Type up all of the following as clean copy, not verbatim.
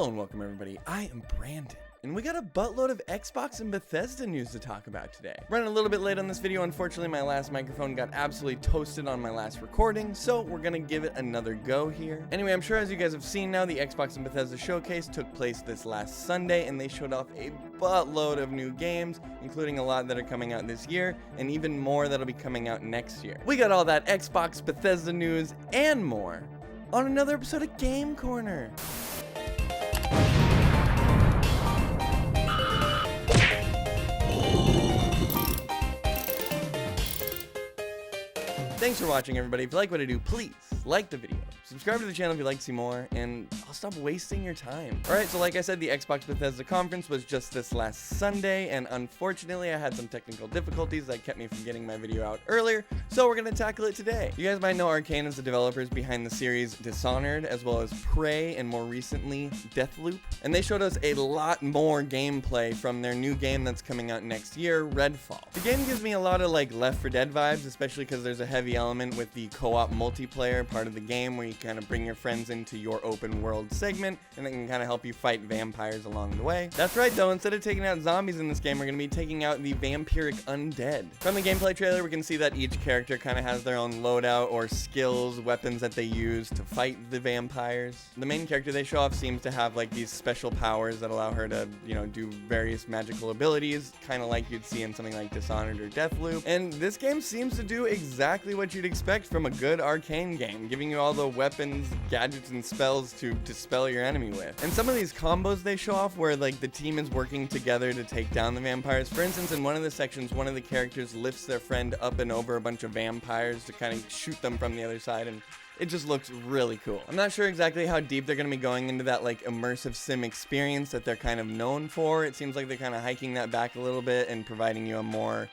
Hello and welcome everybody, I am Brandon, and we got a buttload of Xbox and Bethesda news to talk about today. Running a little bit late on this video, unfortunately my last microphone got absolutely toasted on my last recording, so we're gonna give it another go here. Anyway, I'm sure as you guys have seen now, the Xbox and Bethesda Showcase took place this last Sunday, and they showed off a buttload of new games, including a lot that are coming out this year, and even more that'll be coming out next year. We got all that Xbox, Bethesda news, and more on another episode of Game Corner. Thanks for watching, everybody. If you like what I do, please like the video, subscribe to the channel if you'd like to see more, and I'll stop wasting your time. Alright, so like I said, the Xbox Bethesda conference was just this last Sunday, and unfortunately I had some technical difficulties that kept me from getting my video out earlier, so we're gonna tackle it today. You guys might know Arcane as the developers behind the series Dishonored, as well as Prey, and more recently, Deathloop. And they showed us a lot more gameplay from their new game that's coming out next year, Redfall. The game gives me a lot of like Left 4 Dead vibes, especially because there's a heavy element with the co-op multiplayer part of the game where you kind of bring your friends into your open world segment and they can kind of help you fight vampires along the way. That's right though, instead of taking out zombies in this game, we're going to be taking out the vampiric undead. From the gameplay trailer, we can see that each character kind of has their own loadout or skills, weapons that they use to fight the vampires. The main character they show off seems to have like these special powers that allow her to, do various magical abilities, kind of like you'd see in something like Dishonored or Deathloop. And this game seems to do exactly what you'd expect from a good Arcane game, giving you all the weapons, gadgets, and spells to dispel your enemy with. And some of these combos they show off where like the team is working together to take down the vampires. For instance, in one of the sections, one of the characters lifts their friend up and over a bunch of vampires to kind of shoot them from the other side, and it just looks really cool. I'm not sure exactly how deep they're going to be going into that like immersive sim experience that they're kind of known for. It seems like they're kind of hiking that back a little bit and providing you a more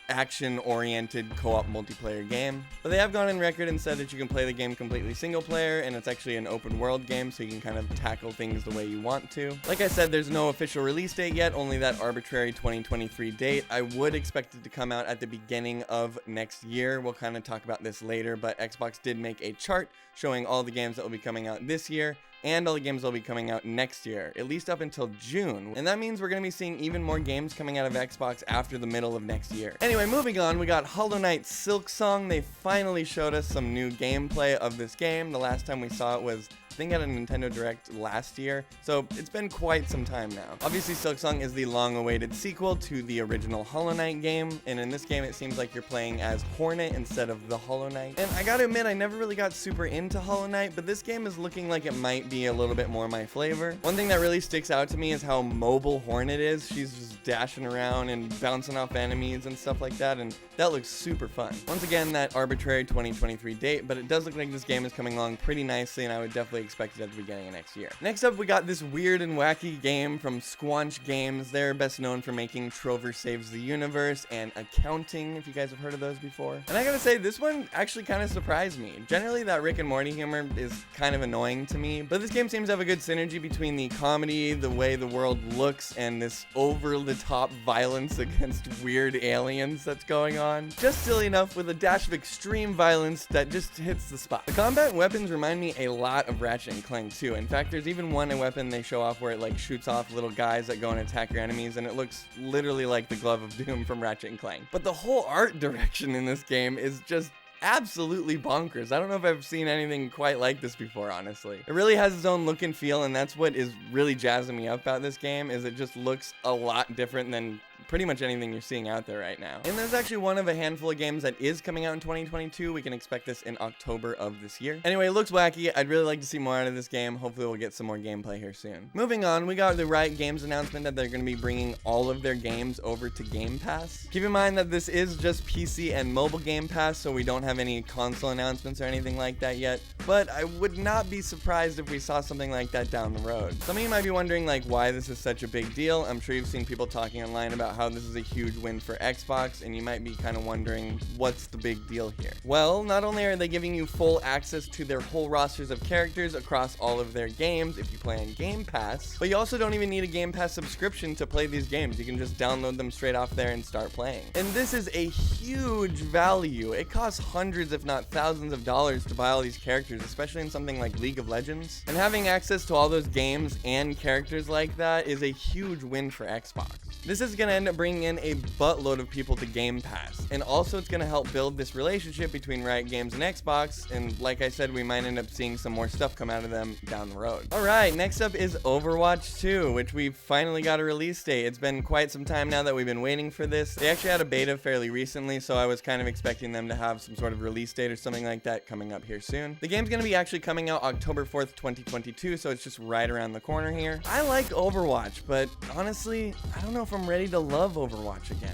action-oriented co-op multiplayer game. But they have gone in record and said that you can play the game completely single player, and it's actually an open world game, so you can kind of tackle things the way you want to. Like I said, there's no official release date yet, only that arbitrary 2023 date. I would expect it to come out at the beginning of next year. We'll kind of talk about this later, but Xbox did make a chart showing all the games that will be coming out this year and all the games that will be coming out next year, at least up until June. And that means we're going to be seeing even more games coming out of Xbox after the middle of next year. Anyway, moving on, we got Hollow Knight Silksong. They finally showed us some new gameplay of this game. The last time we saw it was, I think, at a Nintendo Direct last year, so it's been quite some time now. Obviously, Silksong is the long-awaited sequel to the original Hollow Knight game, and in this game it seems like you're playing as Hornet instead of the Hollow Knight. And I gotta admit, I never really got super into Hollow Knight, but this game is looking like it might be a little bit more my flavor. One thing that really sticks out to me is how mobile Hornet is. She's just dashing around and bouncing off enemies and stuff like that, and that looks super fun. Once again, that arbitrary 2023 date, but it does look like this game is coming along pretty nicely, and I would definitely expect it at the beginning of next year. Next up, we got this weird and wacky game from Squanch Games. They're best known for making Trover Saves the Universe and Accounting, if you guys have heard of those before. And I gotta say, this one actually kind of surprised me. Generally, that Rick and Morty humor is kind of annoying to me, but this game seems to have a good synergy between the comedy, the way the world looks, and this over-the-top violence against weird aliens that's going on. Just silly enough with a dash of extreme violence that just hits the spot. The combat and weapons remind me a lot of Ratchet and Clank too. In fact, there's even one weapon they show off where it like shoots off little guys that go and attack your enemies, and it looks literally like the Glove of Doom from Ratchet and Clank. But the whole art direction in this game is just absolutely bonkers. I don't know if I've seen anything quite like this before, honestly. It really has its own look and feel, and that's what is really jazzing me up about this game, is it just looks a lot different than pretty much anything you're seeing out there right now. And there's actually one of a handful of games that is coming out in 2022. We can expect this in October of this year. Anyway, it looks wacky. I'd really like to see more out of this game. Hopefully we'll get some more gameplay here soon. Moving on, we got the Riot Games announcement that they're going to be bringing all of their games over to Game Pass. Keep in mind that this is just PC and mobile Game Pass, so we don't have any console announcements or anything like that yet, but I would not be surprised if we saw something like that down the road. Some of you might be wondering like why this is such a big deal. I'm sure you've seen people talking online about how how this is a huge win for Xbox, and you might be kind of wondering what's the big deal here. Well, not only are they giving you full access to their whole rosters of characters across all of their games if you play on Game Pass, but you also don't even need a Game Pass subscription to play these games. You can just download them straight off there and start playing. And this is a huge value. It costs hundreds if not thousands of dollars to buy all these characters, especially in something like League of Legends. And having access to all those games and characters like that is a huge win for Xbox. This is going to end up bringing in a buttload of people to Game Pass, and also it's going to help build this relationship between Riot Games and Xbox, and like I said, we might end up seeing some more stuff come out of them down the road. Alright, next up is Overwatch 2, which we finally got a release date. It's been quite some time now that we've been waiting for this. They actually had a beta fairly recently, so I was kind of expecting them to have some sort of release date or something like that coming up here soon. The game's going to be actually coming out October 4th, 2022, so it's just right around the corner here. I like Overwatch, but honestly, I don't know if I'm ready to love Overwatch again.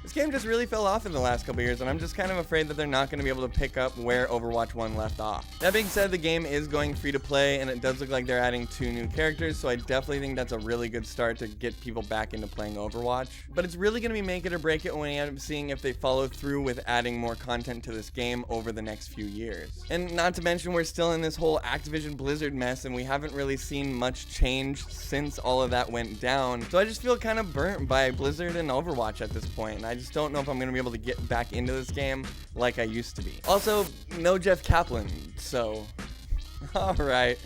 This game just really fell off in the last couple years, and I'm just kind of afraid that they're not going to be able to pick up where Overwatch 1 left off. That being said, the game is going free to play, and it does look like they're adding 2 new characters, so I definitely think that's a really good start to get people back into playing Overwatch. But it's really going to be make it or break it when you end up seeing if they follow through with adding more content to this game over the next few years. And not to mention, we're still in this whole Activision Blizzard mess, and we haven't really seen much change since all of that went down. So I just feel kind of burnt by Blizzard and Overwatch at this point, and I just don't know if I'm going to be able to get back into this game like I used to be. Also, no Jeff Kaplan, so alright.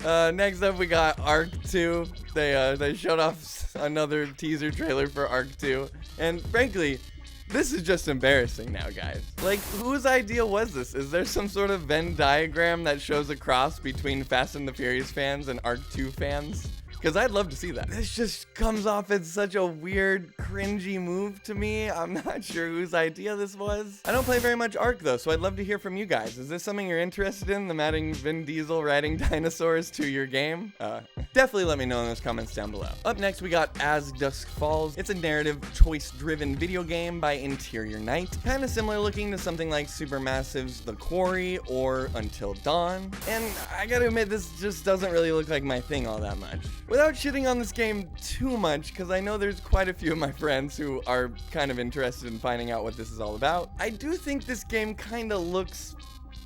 Next up we got Ark 2. They showed off another teaser trailer for Ark 2, and frankly, this is just embarrassing now, guys. Like, whose idea was this? Is there some sort of Venn diagram that shows a cross between Fast and the Furious fans and Ark 2 fans? Because I'd love to see that. This just comes off as such a weird, cringy move to me. I'm not sure whose idea this was. I don't play very much Ark though, so I'd love to hear from you guys. Is this something you're interested in, them adding Vin Diesel riding dinosaurs to your game? Definitely let me know in those comments down below. Up next, we got As Dusk Falls. It's a narrative, choice-driven video game by Interior Night. Kind of similar looking to something like Supermassive's The Quarry or Until Dawn. And I gotta admit, this just doesn't really look like my thing all that much. Without shitting on this game too much, because I know there's quite a few of my friends who are kind of interested in finding out what this is all about, I do think this game kind of looks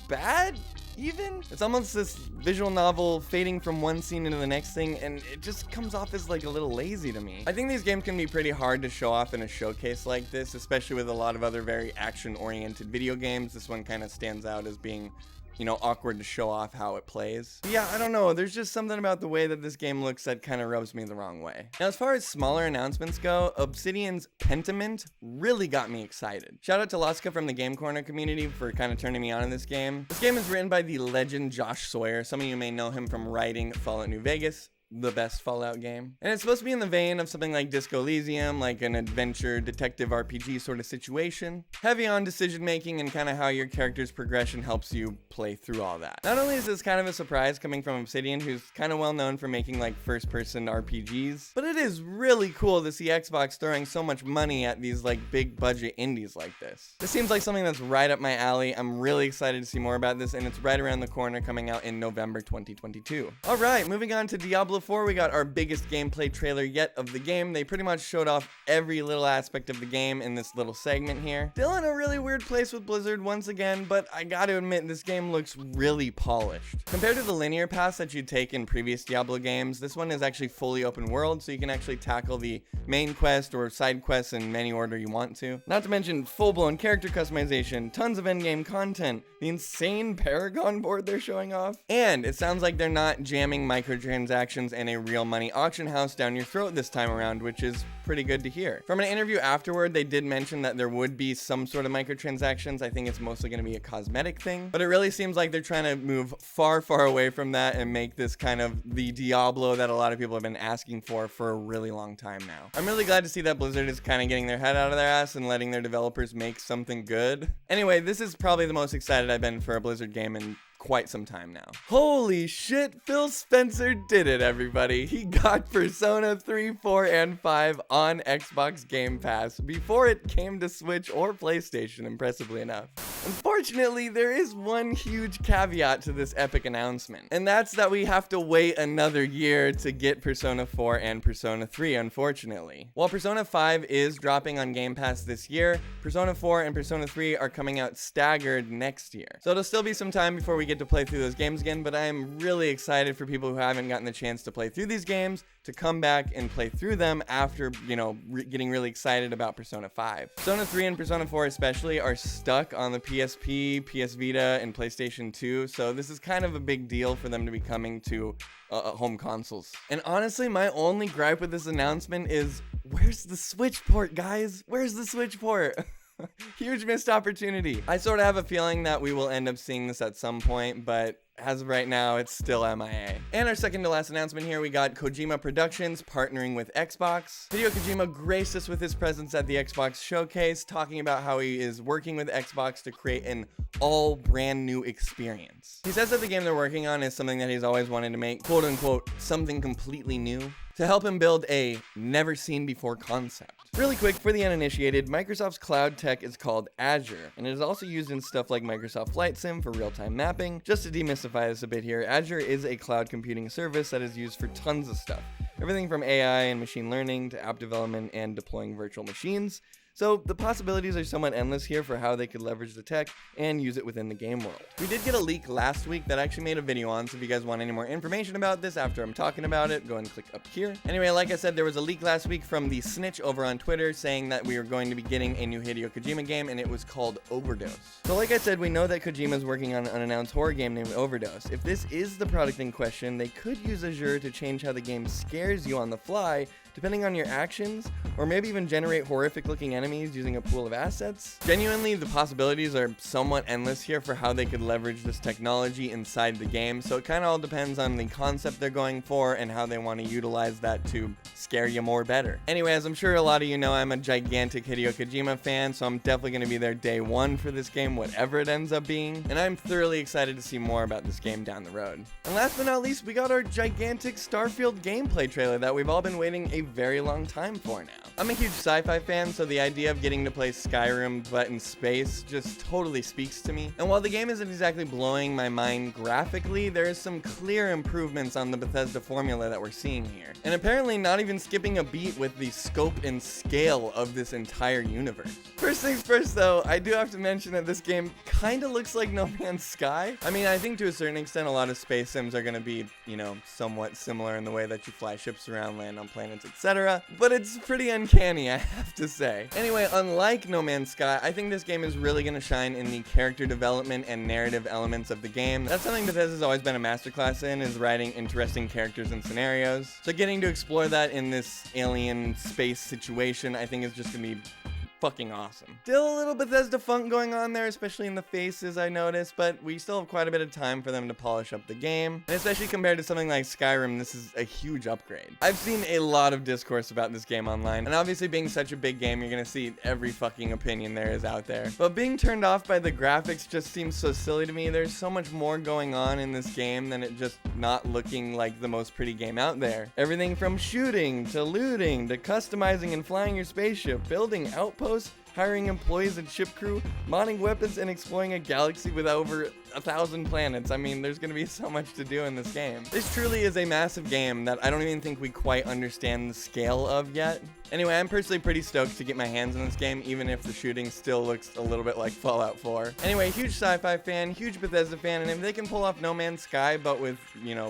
bad, even. It's almost this visual novel fading from one scene into the next thing, and it just comes off as like a little lazy to me. I think these games can be pretty hard to show off in a showcase like this, especially with a lot of other very action-oriented video games. This one kind of stands out as being, you know, awkward to show off how it plays. But yeah, I don't know. There's just something about the way that this game looks that kind of rubs me the wrong way. Now, as far as smaller announcements go, Obsidian's Pentiment really got me excited. Shout out to Laska from the Game Corner community for kind of turning me on in this game. This game is written by the legend Josh Sawyer. Some of you may know him from writing Fallout New Vegas, the best Fallout game. And it's supposed to be in the vein of something like Disco Elysium, like an adventure detective RPG sort of situation. Heavy on decision making and kind of how your character's progression helps you play through all that. Not only is this kind of a surprise coming from Obsidian, who's kind of well known for making like first person RPGs, but it is really cool to see Xbox throwing so much money at these like big budget indies like this. This seems like something that's right up my alley. I'm really excited to see more about this, and it's right around the corner, coming out in November 2022. All right, moving on to Diablo 4, we got our biggest gameplay trailer yet of the game. They pretty much showed off every little aspect of the game in this little segment here. Still in a really weird place with Blizzard once again, but I gotta admit, this game looks really polished. Compared to the linear paths that you'd take in previous Diablo games, this one is actually fully open world, so you can actually tackle the main quest or side quests in any order you want to. Not to mention full-blown character customization, tons of endgame content, the insane Paragon board they're showing off, and it sounds like they're not jamming microtransactions and a real money auction house down your throat this time around, which is pretty good to hear. From an interview afterward, they did mention that there would be some sort of microtransactions. I think it's mostly going to be a cosmetic thing, but it really seems like they're trying to move far, far away from that and make this kind of the Diablo that a lot of people have been asking for a really long time now. I'm really glad to see that Blizzard is kind of getting their head out of their ass and letting their developers make something good. Anyway, this is probably the most excited I've been for a Blizzard game in quite some time now. Holy shit, Phil Spencer did it, everybody. He got Persona 3, 4, and 5 on Xbox Game Pass before it came to Switch or PlayStation, impressively enough. Unfortunately, there is one huge caveat to this epic announcement, and that's that we have to wait another year to get Persona 4 and Persona 3, unfortunately. While Persona 5 is dropping on Game Pass this year, Persona 4 and Persona 3 are coming out staggered next year. So it'll still be some time before we get to play through those games again, but I am really excited for people who haven't gotten the chance to play through these games to come back and play through them after, getting really excited about Persona 5. Persona 3 and Persona 4 especially are stuck on the PSP, PS Vita, and PlayStation 2, so this is kind of a big deal for them to be coming to home consoles. And honestly, my only gripe with this announcement is, where's the Switch port, guys? Where's the Switch port? Huge missed opportunity. I sort of have a feeling that we will end up seeing this at some point, but as of right now, it's still MIA. And our second to last announcement here, we got Kojima Productions partnering with Xbox. Hideo Kojima graced us with his presence at the Xbox Showcase, talking about how he is working with Xbox to create an all brand new experience. He says that the game they're working on is something that he's always wanted to make, quote unquote, something completely new, to help him build a never seen before concept. Really quick, for the uninitiated, Microsoft's cloud tech is called Azure, and it is also used in stuff like Microsoft Flight Sim for real-time mapping. Just to demystify this a bit here, Azure is a cloud computing service that is used for tons of stuff. Everything from AI and machine learning to app development and deploying virtual machines. So the possibilities are somewhat endless here for how they could leverage the tech and use it within the game world. We did get a leak last week that I actually made a video on, so if you guys want any more information about this after I'm talking about it, go ahead and click up here. Anyway, like I said, there was a leak last week from the Snitch over on Twitter saying that we were going to be getting a new Hideo Kojima game, and it was called Overdose. So like I said, we know that Kojima's working on an unannounced horror game named Overdose. If this is the product in question, they could use Azure to change how the game scares you on the fly, depending on your actions, or maybe even generate horrific looking enemies using a pool of assets. Genuinely, the possibilities are somewhat endless here for how they could leverage this technology inside the game, so it kind of all depends on the concept they're going for and how they want to utilize that to scare you more better. Anyway, as I'm sure a lot of you know, I'm a gigantic Hideo Kojima fan, so I'm definitely going to be there day one for this game, whatever it ends up being, and I'm thoroughly excited to see more about this game down the road. And last but not least, we got our gigantic Starfield gameplay trailer that we've all been waiting a very long time for now. I'm a huge sci-fi fan, so the idea of getting to play Skyrim but in space just totally speaks to me. And while the game isn't exactly blowing my mind graphically, there is some clear improvements on the Bethesda formula that we're seeing here. And apparently not even skipping a beat with the scope and scale of this entire universe. First things first though, I do have to mention that this game kinda looks like No Man's Sky. I mean, I think to a certain extent a lot of space sims are gonna be, somewhat similar in the way that you fly ships around, land on planets, etc. But it's pretty uncanny, I have to say. Anyway, unlike No Man's Sky, I think this game is really gonna shine in the character development and narrative elements of the game. That's something Bethesda's always been a masterclass in, is writing interesting characters and scenarios. So getting to explore that in this alien space situation, I think is just gonna be fucking awesome. Still a little Bethesda funk going on there, especially in the faces, I noticed, but we still have quite a bit of time for them to polish up the game. And especially compared to something like Skyrim, this is a huge upgrade. I've seen a lot of discourse about this game online, and obviously being such a big game, you're gonna see every fucking opinion there is out there. But being turned off by the graphics just seems so silly to me. There's so much more going on in this game than it just not looking like the most pretty game out there. Everything from shooting, to looting, to customizing and flying your spaceship, building outposts, hiring employees and ship crew, modding weapons, and exploring a galaxy with over 1,000 planets. I mean, there's gonna be so much to do in this game. This truly is a massive game that I don't even think we quite understand the scale of yet. Anyway, I'm personally pretty stoked to get my hands on this game, even if the shooting still looks a little bit like Fallout 4. Anyway, huge sci-fi fan, huge Bethesda fan, and if they can pull off No Man's Sky, but with,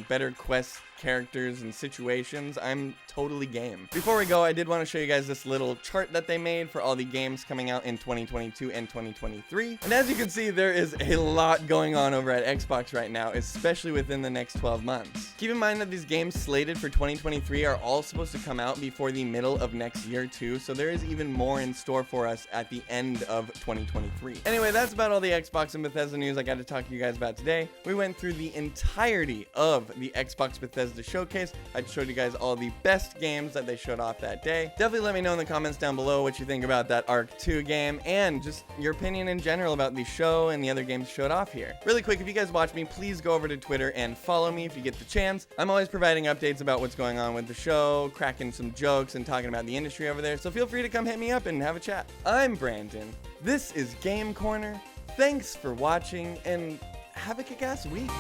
better quests, characters, and situations, I'm totally game. Before we go, I did want to show you guys this little chart that they made for all the games coming out in 2022 and 2023. And as you can see, there is a lot going on over at Xbox right now, especially within the next 12 months. Keep in mind that these games slated for 2023 are all supposed to come out before the middle of next year too, so there is even more in store for us at the end of 2023. Anyway, that's about all the Xbox and Bethesda news I got to talk to you guys about today. We went through the entirety of the Xbox Bethesda Showcase. I showed you guys all the best games that they showed off that day. Definitely let me know in the comments down below what you think about that Arc 2 game and just your opinion in general about the show and the other games showed off here. Really quick, if you guys watch me, please go over to Twitter and follow me if you get the chance. I'm always providing updates about what's going on with the show, cracking some jokes, and talking about the industry over there, so feel free to come hit me up and have a chat. I'm Brandon. This is Game Corner. Thanks for watching, and have a kick-ass week.